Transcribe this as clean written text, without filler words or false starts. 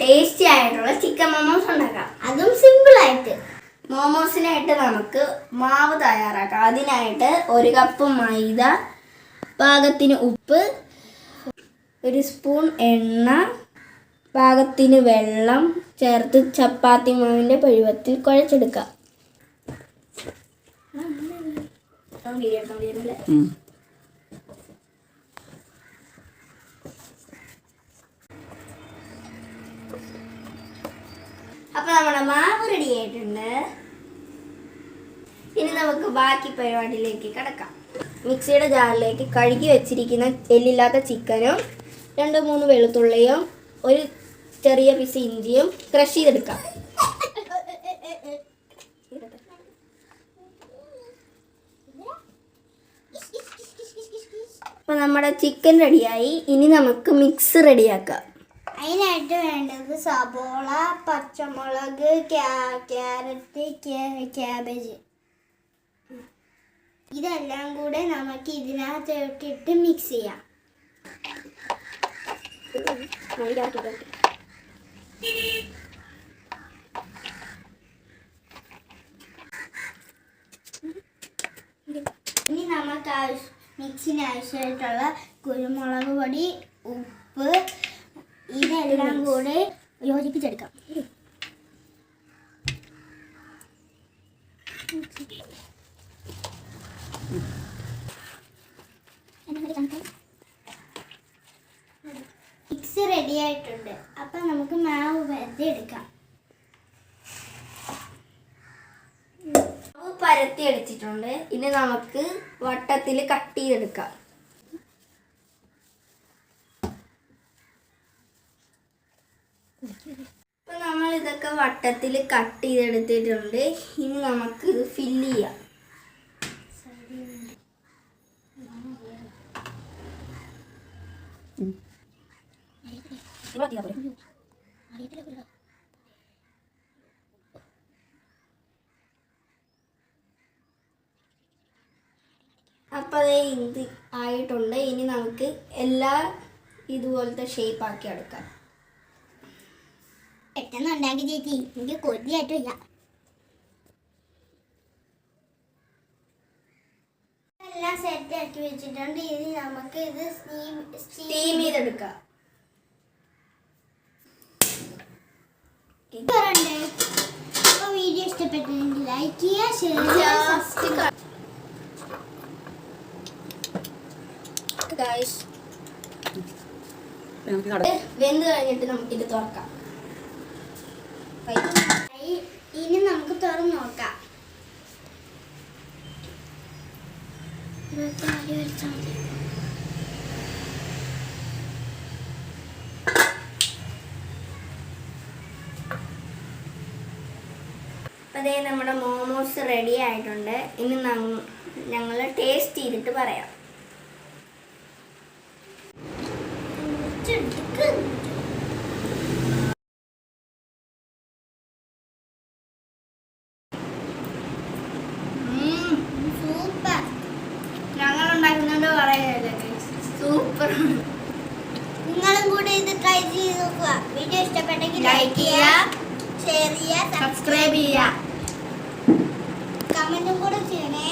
Tasty ആയിട്ടുള്ള chicken momos ഉണ്ടാക്കാം. അതും സിമ്പിളായിട്ട്. മോമോസിനായിട്ട് നമുക്ക് മാവ് തയ്യാറാക്കാം. അതിനായിട്ട് 1 കപ്പ് മൈദ, പാകത്തിന് ഉപ്പ്, 1 സ്പൂൺ എണ്ണ, പാകത്തിന് വെള്ളം ചേർത്ത് ചപ്പാത്തി മാവിൻ്റെ പരുവത്തിൽ കുഴച്ചെടുക്കാം. അപ്പോൾ നമ്മുടെ മാവ് റെഡി ആയിട്ടുണ്ട്. ഇനി നമുക്ക് ബാക്കി പരിപാടിയിലേക്ക് കിടക്കാം. മിക്സിയുടെ ജാറിലേക്ക് കഴുകി വെച്ചിരിക്കുന്ന എല്ലില്ലാത്ത ചിക്കനും 2-3 വെളുത്തുള്ളിയും 1 ചെറിയ പീസ് ഇഞ്ചിയും ക്രഷ് ചെയ്തെടുക്കാം. അപ്പോൾ നമ്മുടെ ചിക്കൻ റെഡിയായി. ഇനി നമുക്ക് മിക്സ് റെഡിയാക്കാം. അതിനായിട്ട് വേണ്ടത് സബോള, പച്ചമുളക്, ക്യാരറ്റ്, ക്യാബേജ്, ഇതെല്ലാം കൂടെ നമുക്ക് ഇതിനകത്തോട്ടിട്ട് മിക്സ് ചെയ്യാം. ഇനി നമുക്ക് മിക്സിന് ആവശ്യമായിട്ടുള്ള കുരുമുളക് പൊടി, ഉപ്പ്, ഇതെല്ലാം കൂടെ യോജിപ്പിച്ചെടുക്കാം. മിക്സ് റെഡി ആയിട്ടുണ്ട്. അപ്പം നമുക്ക് മാവ് പരത്തി എടുക്കാം. മാവ് പരത്തി എടുത്തിട്ടുണ്ട്. ഇനി നമുക്ക് വട്ടത്തിൽ കട്ട് ചെയ്തെടുക്കാം. ഇപ്പം നമ്മൾ ഇതൊക്കെ വട്ടത്തിൽ കട്ട് ചെയ്തെടുത്തിട്ടുണ്ട്. ഇനി നമുക്ക് ഇത് ഫില്ല് ചെയ്യാം. അപ്പോൾ അത് ഇത് ആയിട്ടുണ്ട്. ഇനി നമുക്ക് എല്ലാ ഇതുപോലത്തെ ഷേപ്പ് ആക്കി എടുക്കാം. പെട്ടെന്ന് ഉണ്ടാക്കി ചേച്ചി, എനിക്ക് കൊതിയായിട്ടില്ല. എല്ലാം സെറ്റ് ആക്കി വെച്ചിട്ടുണ്ട്. ഇനി നമുക്ക് ഇത് സ്റ്റീം ചെയ്തെടുക്കാം. അപ്പോൾ വീഡിയോ ഇഷ്ടപ്പെട്ടെങ്കിൽ ലൈക്ക് ചെയ്യുക, ഷെയർ ചെയ്യുക, സബ്സ്ക്രൈബ്. വെന്ത് കഴിഞ്ഞിട്ട് നമുക്കിത് തുറക്കാം. ഇനി നമുക്ക് തുറന്ന് നോക്കാം. അതേ നമ്മുടെ മോമോസ് റെഡി ആയിട്ടുണ്ട്. ഇനി ഞങ്ങൾ ടേസ്റ്റ് ചെയ്തിട്ട് പറയാം. സൂപ്പർ. ഞങ്ങൾ ഉണ്ടാക്കുന്നുണ്ട് പറയുന്നത് സൂപ്പറാണ്. നിങ്ങളും കൂടെ ഇത് ട്രൈ ചെയ്ത് നോക്കുക. വീഡിയോ ഇഷ്ടപ്പെട്ടെങ്കിൽ ലൈക്ക് ചെയ്യുക, ഷെയർ ചെയ്യുക, സബ്സ്ക്രൈബ് ചെയ്യുക, കമന്റും കൂടെ ചെയ്യണേ.